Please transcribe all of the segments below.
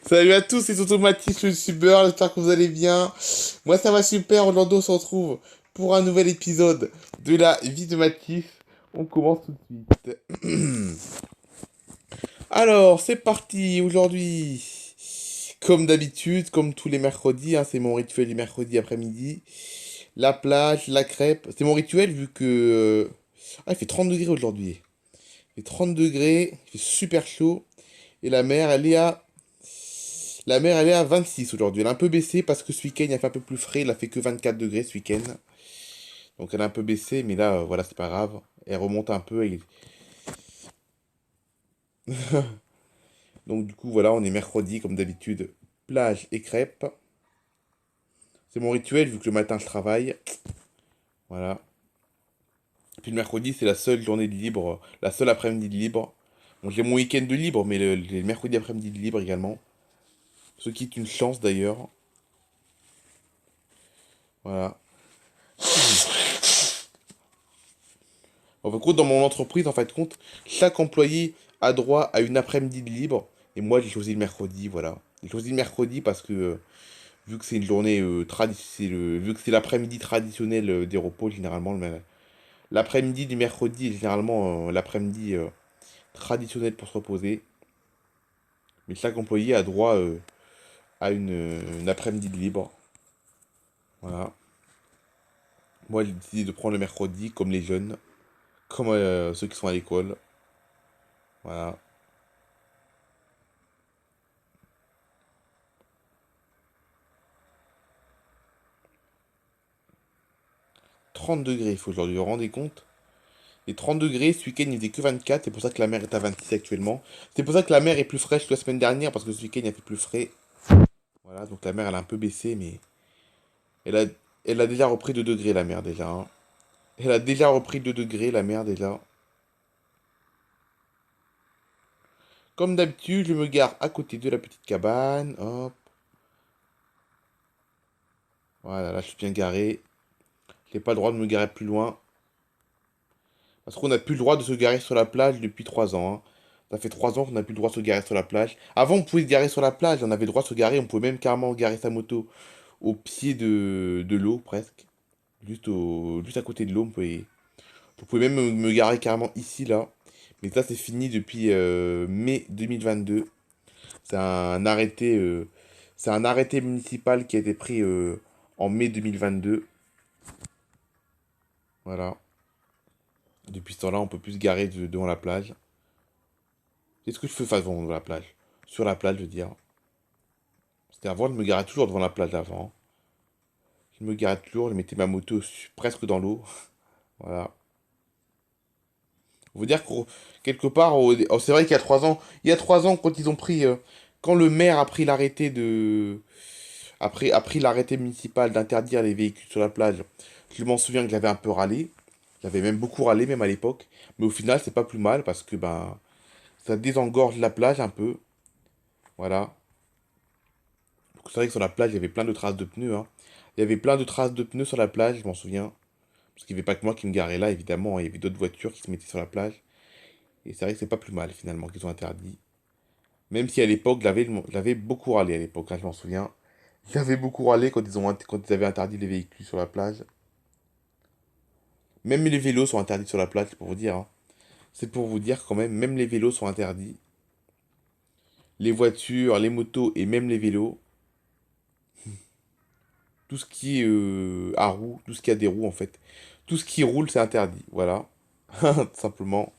Salut à tous, c'est Automatique le youtubeur, j'espère que vous allez bien. Moi ça va super, Orlando se retrouve pour un nouvel épisode de la vie de Mathis. On commence tout de suite. Alors, c'est parti aujourd'hui. Comme d'habitude, comme tous les mercredis, c'est mon rituel du mercredi après-midi. La plage, la crêpe. C'est mon rituel vu que... il fait 30 degrés aujourd'hui. Il fait 30 degrés, il fait super chaud. Et la mer, elle est à 26 aujourd'hui. Elle a un peu baissé parce que ce week-end, il a fait un peu plus frais. Il a fait que 24 degrés ce week-end. Donc elle a un peu baissé, mais là, voilà, c'est pas grave. Elle remonte un peu. Donc du coup, voilà, on est mercredi, comme d'habitude. Plage et crêpes. C'est mon rituel, vu que le matin, je travaille. Voilà. Puis le mercredi, c'est la seule journée de libre, la seule après-midi de libre. Bon, j'ai mon week-end de libre, mais le mercredi après-midi de libre également. Ce qui est une chance d'ailleurs. Voilà. En fait, dans mon entreprise, en fait, compte, chaque employé a droit à une après-midi de libre. Et moi, j'ai choisi le mercredi, voilà. J'ai choisi le mercredi parce que, vu que c'est une journée traditionnelle, vu que c'est l'après-midi traditionnel des repos, généralement, l'après-midi du mercredi est généralement l'après-midi traditionnel pour se reposer. Mais chaque employé a droit à une après-midi de libre. Voilà. Moi, j'ai décidé de prendre le mercredi comme les jeunes, comme ceux qui sont à l'école. Voilà. 30 degrés, il faut aujourd'hui, vous vous rendez compte? Et 30 degrés, ce week-end il faisait que 24, c'est pour ça que la mer est à 26 actuellement. C'est pour ça que la mer est plus fraîche que la semaine dernière, parce que ce week-end il a fait plus frais. Voilà, donc la mer elle a un peu baissé, mais elle a, elle a déjà repris 2 degrés la mer déjà, hein. Elle a déjà repris 2 degrés la mer déjà. Comme d'habitude, je me gare à côté de la petite cabane. Hop, voilà, là je suis bien garé. J'ai pas le droit de me garer plus loin. Parce qu'on n'a plus le droit de se garer sur la plage depuis 3 ans, hein. Ça fait 3 ans qu'on n'a plus le droit de se garer sur la plage. Avant, on pouvait se garer sur la plage, on avait le droit de se garer, on pouvait même carrément garer sa moto au pied de l'eau, presque. Juste à côté de l'eau, on pouvait même me garer carrément ici, là. Mais ça, c'est fini depuis mai 2022. C'est un arrêté, euh, c'est un arrêté municipal qui a été pris en mai 2022. Voilà. Depuis ce temps-là, on peut plus se garer devant la plage. Qu'est-ce que je fais face devant la plage? Sur la plage, je veux dire. C'était avant, je me garais toujours devant la plage avant. Je me garais toujours, je mettais ma moto presque dans l'eau. Voilà. On veut dire que quelque part, c'est vrai qu'il y a 3 ans, quand ils ont pris, quand le maire a pris l'arrêté a pris l'arrêté municipal d'interdire les véhicules sur la plage, je m'en souviens que j'avais un peu râlé. J'avais même beaucoup râlé, même à l'époque. Mais au final, c'est pas plus mal parce que, ben, ça désengorge la plage un peu. Voilà. Donc, c'est vrai que sur la plage, il y avait plein de traces de pneus, hein. Il y avait plein de traces de pneus sur la plage, je m'en souviens. Parce qu'il n'y avait pas que moi qui me garais là, évidemment, hein. Il y avait d'autres voitures qui se mettaient sur la plage. Et c'est vrai que c'est pas plus mal, finalement, qu'ils ont interdit. Même si à l'époque, j'avais beaucoup râlé à l'époque, hein, je m'en souviens. J'avais beaucoup râlé quand ils avaient interdit les véhicules sur la plage. Même les vélos sont interdits sur la plage, c'est pour vous dire, hein. C'est pour vous dire quand même, même les vélos sont interdits. Les voitures, les motos et même les vélos. Tout ce qui est à roues, tout ce qui a des roues en fait. Tout ce qui roule, c'est interdit. Voilà. Tout simplement.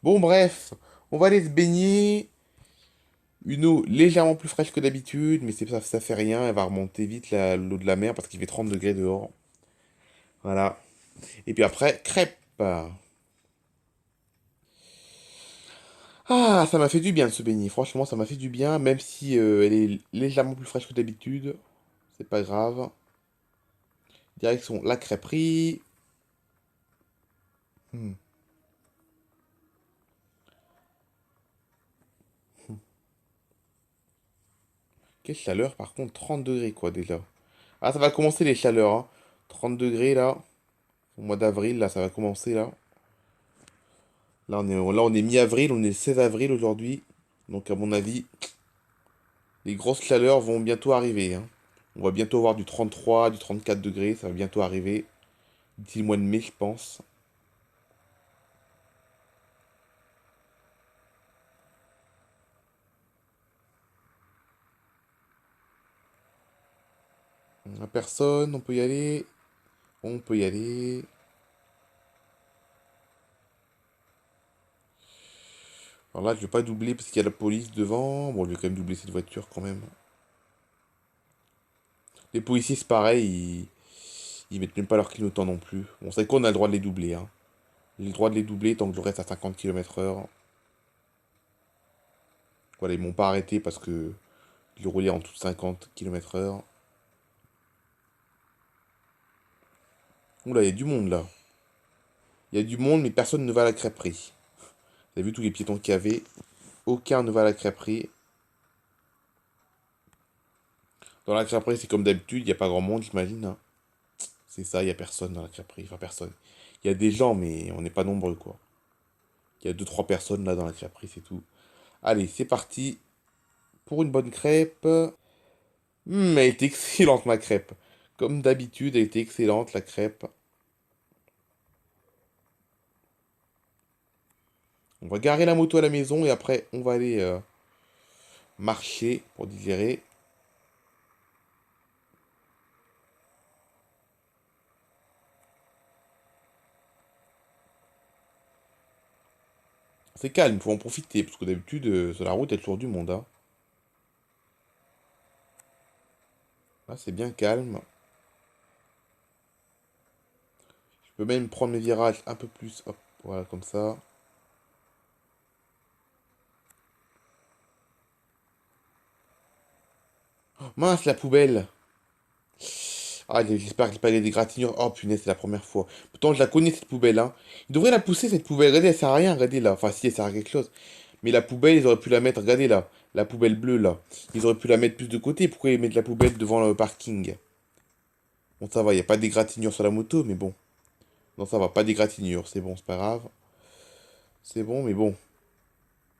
Bon, bref. On va aller se baigner. Une eau légèrement plus fraîche que d'habitude, mais ça fait rien. Elle va remonter vite l'eau de la mer parce qu'il fait 30 degrés dehors. Voilà. Et puis après, crêpes. Ah, ça m'a fait du bien de se baigner. Franchement, ça m'a fait du bien, même si elle est légèrement plus fraîche que d'habitude. C'est pas grave. Direction la crêperie. Hmm. Quelle chaleur, par contre, 30 degrés quoi déjà. Ah, ça va commencer les chaleurs, hein. 30 degrés là, au mois d'avril, là, ça va commencer là. Là, on est mi-avril, on est le 16 avril aujourd'hui. Donc à mon avis, les grosses chaleurs vont bientôt arriver, hein. On va bientôt avoir du 33, du 34 degrés, ça va bientôt arriver. D'ici le mois de mai, je pense. On a personne, on peut y aller. On peut y aller. Alors là, je vais pas doubler parce qu'il y a la police devant. Bon, je vais quand même doubler cette voiture quand même. Les policiers, c'est pareil, ils mettent même pas leur clignotant non plus. Bon, c'est qu'on a le droit de les doubler, hein. J'ai le droit de les doubler tant que je reste à 50 km/h. Voilà, ils m'ont pas arrêté parce que je roulais en dessous de 50 km/h. Oula, il y a du monde là. Il y a du monde, mais personne ne va à la crêperie. Vous avez vu tous les piétons qu'il y avait? Aucun ne va à la crêperie. Dans la crêperie, c'est comme d'habitude, il n'y a pas grand monde, j'imagine, hein. C'est ça, il n'y a personne dans la crêperie. Enfin, personne. Il y a des gens, mais on n'est pas nombreux, quoi. Il y a deux trois personnes là dans la crêperie, c'est tout. Allez, c'est parti pour une bonne crêpe. Elle était excellente, ma crêpe. Comme d'habitude, elle était excellente, la crêpe. On va garer la moto à la maison et après, on va aller marcher pour digérer. C'est calme, il faut en profiter, parce que d'habitude, sur la route, il y a toujours du monde, hein. Là, c'est bien calme. Je peux même prendre mes virages un peu plus. Hop, voilà, comme ça. Oh, mince, la poubelle! Ah, j'espère qu'il n'y a pas des égratignures. Oh, punaise, c'est la première fois. Pourtant, je la connais, cette poubelle, hein. Ils devraient la pousser, cette poubelle. Regardez, elle sert à rien, regardez là. Enfin, si, elle sert à quelque chose. Mais la poubelle, ils auraient pu la mettre, regardez là. La poubelle bleue, là. Ils auraient pu la mettre plus de côté. Pourquoi ils mettent la poubelle devant le parking? Bon, ça va, il n'y a pas d'égratignures sur la moto, mais bon. Non, ça va, pas d'égratignures. C'est bon, c'est pas grave. C'est bon, mais bon.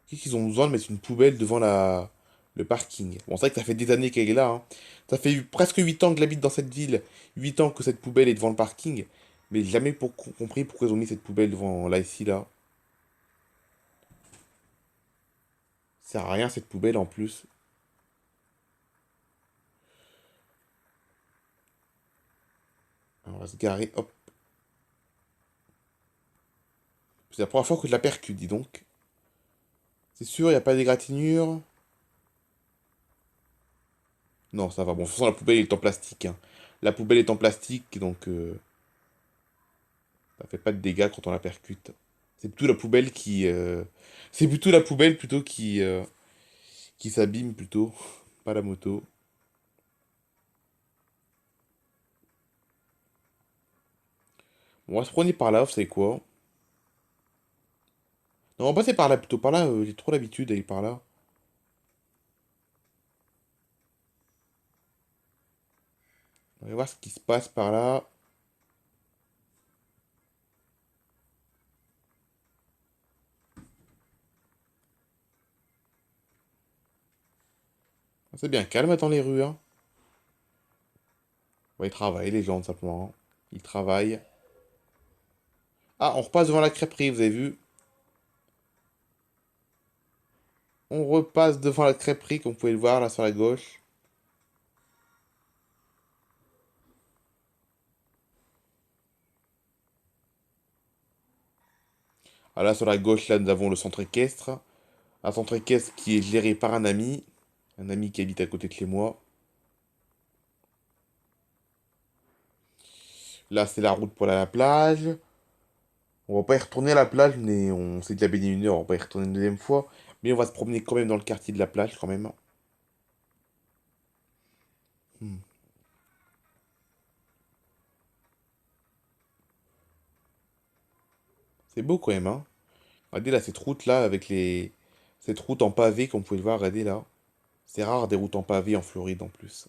Qu'est-ce qu'ils ont besoin de mettre une poubelle devant le parking? Bon, c'est vrai que ça fait des années qu'elle est là, hein. Ça fait presque 8 ans que j'habite dans cette ville. 8 ans que cette poubelle est devant le parking. Mais j'ai jamais compris pourquoi ils ont mis cette poubelle devant là, ici, là. Ça sert à rien, cette poubelle, en plus. Alors, on va se garer, hop. C'est la première fois que je la percute, dis donc. C'est sûr, il n'y a pas d'égratignure. Non, ça va. Bon, de toute façon, la poubelle est en plastique, hein. La poubelle est en plastique, donc ça fait pas de dégâts quand on la percute. C'est plutôt la poubelle qui... C'est plutôt la poubelle plutôt qui s'abîme plutôt, pas la moto. On va se prendre par là, vous savez quoi? Non, on va passer par là, plutôt par là, j'ai trop l'habitude d'aller par là. On va voir ce qui se passe par là. C'est bien calme dans les rues, hein. Ouais, ils travaillent, les gens, tout simplement. Ils travaillent. Ah, on repasse devant la crêperie, vous avez vu? On repasse devant la crêperie, comme vous pouvez le voir, là, sur la gauche. Ah, là, sur la gauche, là, nous avons le centre équestre. Un centre équestre qui est géré par un ami. Un ami qui habite à côté de chez moi. Là, c'est la route pour aller à la plage. On va pas y retourner à la plage, mais on s'est déjà baigné une heure, on va pas y retourner une deuxième fois. Mais on va se promener quand même dans le quartier de la plage, quand même. Hmm. C'est beau quand même, hein. Regardez là, cette route là, avec les... Cette route en pavé, comme vous pouvez le voir, regardez là. C'est rare des routes en pavé en Floride en plus.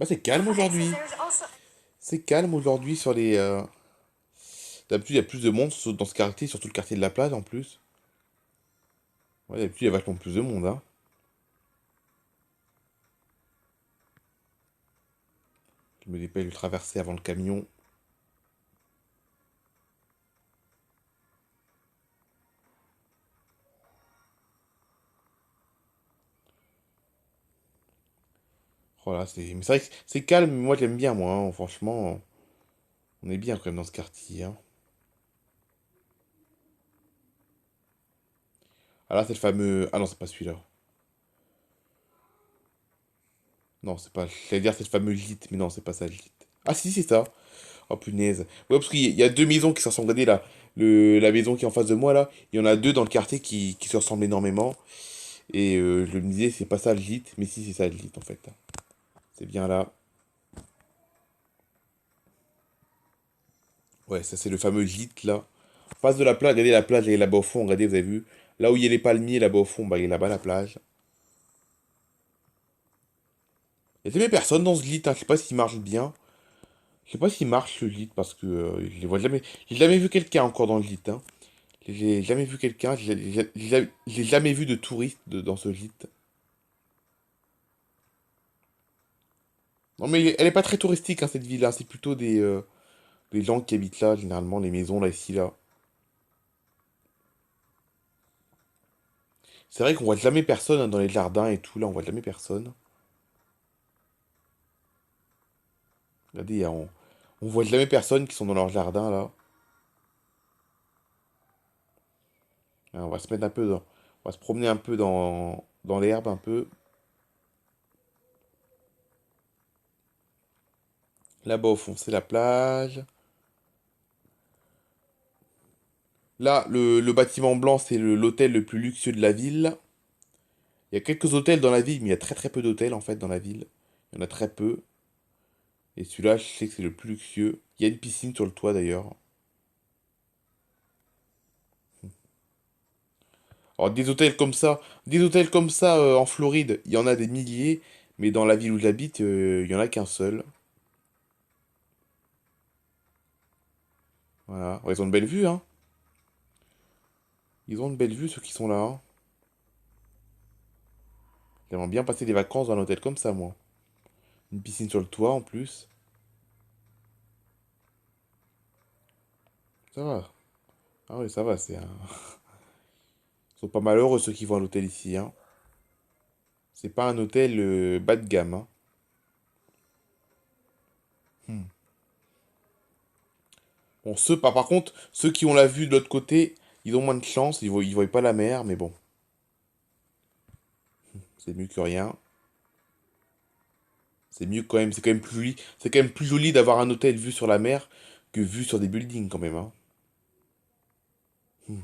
Bah, c'est calme aujourd'hui. C'est calme aujourd'hui sur les. D'habitude, il y a plus de monde dans ce quartier, surtout le quartier de la plage en plus. Ouais, d'habitude, il y a vachement plus de monde, hein. Je me dépêche de traverser avant le camion. Voilà, c'est. Mais c'est vrai que c'est calme, mais moi j'aime bien, moi, hein. Franchement, on est bien quand même dans ce quartier, hein. Ah là, c'est le fameux. Ah non, c'est pas celui-là. Non, c'est pas. J'allais dire c'est le fameux gîte, mais non, c'est pas ça le gîte. Ah si, c'est ça. Oh punaise. Ouais, parce qu'il y a deux maisons qui se ressemblent. Regardez là. La maison qui est en face de moi là, il y en a deux dans le quartier qui se ressemblent énormément. Et je me disais, c'est pas ça le gîte, mais si, c'est ça le gîte en fait. C'est bien là. Ouais, ça c'est le fameux gîte là. En face de la plage, regardez la plage, elle est là-bas au fond, regardez, vous avez vu. Là où il y a les palmiers, là-bas au fond, bah il est là-bas la plage. Il y a jamais personne dans ce gîte, hein. Je sais pas s'il marche bien. Je sais pas s'il marche ce gîte parce que je les vois jamais. J'ai jamais vu quelqu'un encore dans le gîte, hein. J'ai jamais vu quelqu'un, j'ai jamais vu de touriste dans ce gîte. Non mais elle est pas très touristique hein, cette ville-là, c'est plutôt des gens qui habitent là, généralement les maisons là, ici, là. C'est vrai qu'on voit jamais personne hein, dans les jardins et tout, là on voit jamais personne. Regardez, on voit jamais personne qui sont dans leur jardin là. On va se mettre un peu on va se promener un peu dans l'herbe un peu. Là-bas au fond c'est la plage. Là, le bâtiment blanc, c'est l'hôtel le plus luxueux de la ville. Il y a quelques hôtels dans la ville, mais il y a très très peu d'hôtels en fait dans la ville. Il y en a très peu. Et celui-là, je sais que c'est le plus luxueux. Il y a une piscine sur le toit d'ailleurs. Alors des hôtels comme ça en Floride, il y en a des milliers, mais dans la ville où j'habite, il y en a qu'un seul. Voilà. Ouais, ils ont une belle vue, hein. Ils ont une belle vue ceux qui sont là, hein. J'aimerais bien passer des vacances dans un hôtel comme ça, moi. Une piscine sur le toit en plus. Ça va. Ah oui, ça va, c'est un. Ils sont pas malheureux ceux qui vont à l'hôtel ici, hein. C'est pas un hôtel bas de gamme, hein. Hmm. Bon, par contre, ceux qui ont la vue de l'autre côté, ils ont moins de chance, ils voient pas la mer, mais bon, c'est mieux que rien. C'est mieux quand même, c'est quand même plus joli. C'est quand même plus joli d'avoir un hôtel vu sur la mer que vu sur des buildings quand même, hein. Hmm.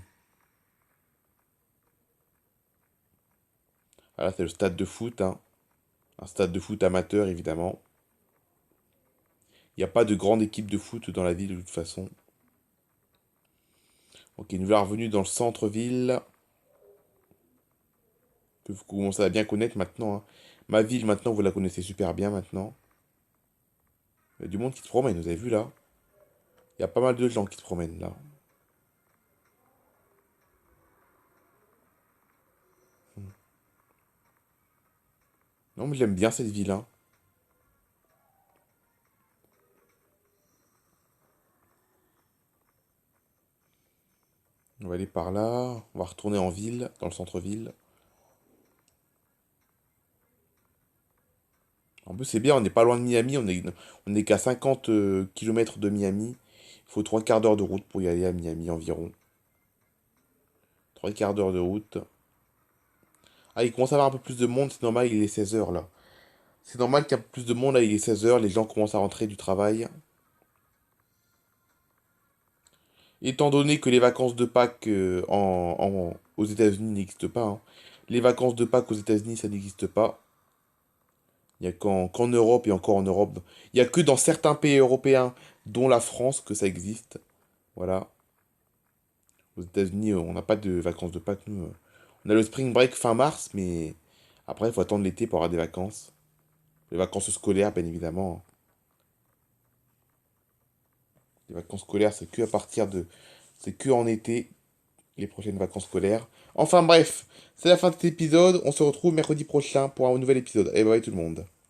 Ah là, c'est le stade de foot, hein. Un stade de foot amateur, évidemment. Il n'y a pas de grande équipe de foot dans la ville de toute façon. Ok, nouvelle revenue dans le centre-ville, que vous commencez à bien connaître maintenant, hein. Ma ville, maintenant, vous la connaissez super bien maintenant. Il y a du monde qui se promène, vous avez vu là? Il y a pas mal de gens qui se promènent là. Non, mais j'aime bien cette ville, hein. On va aller par là. On va retourner en ville, dans le centre-ville. En plus, c'est bien, on n'est pas loin de Miami. On est qu'à 50 km de Miami. Il faut trois quarts d'heure de route pour y aller à Miami environ. Trois quarts d'heure de route. Ah, il commence à y avoir un peu plus de monde, c'est normal, il est 16 heures là. C'est normal qu'il y ait un peu plus de monde là, il est 16 heures, les gens commencent à rentrer du travail. Étant donné que les vacances de Pâques aux États-Unis n'existent pas, hein. Les vacances de Pâques aux États-Unis, ça n'existe pas. Il n'y a qu'en Europe et encore en Europe. Il n'y a que dans certains pays européens, dont la France, que ça existe. Voilà. Aux États-Unis, on n'a pas de vacances de Pâques, nous. On a le spring break fin mars, mais après, il faut attendre l'été pour avoir des vacances. Les vacances scolaires, bien évidemment. Les vacances scolaires, c'est que à partir de... C'est que en été, les prochaines vacances scolaires. Enfin bref, c'est la fin de cet épisode. On se retrouve mercredi prochain pour un nouvel épisode. Et bye tout le monde.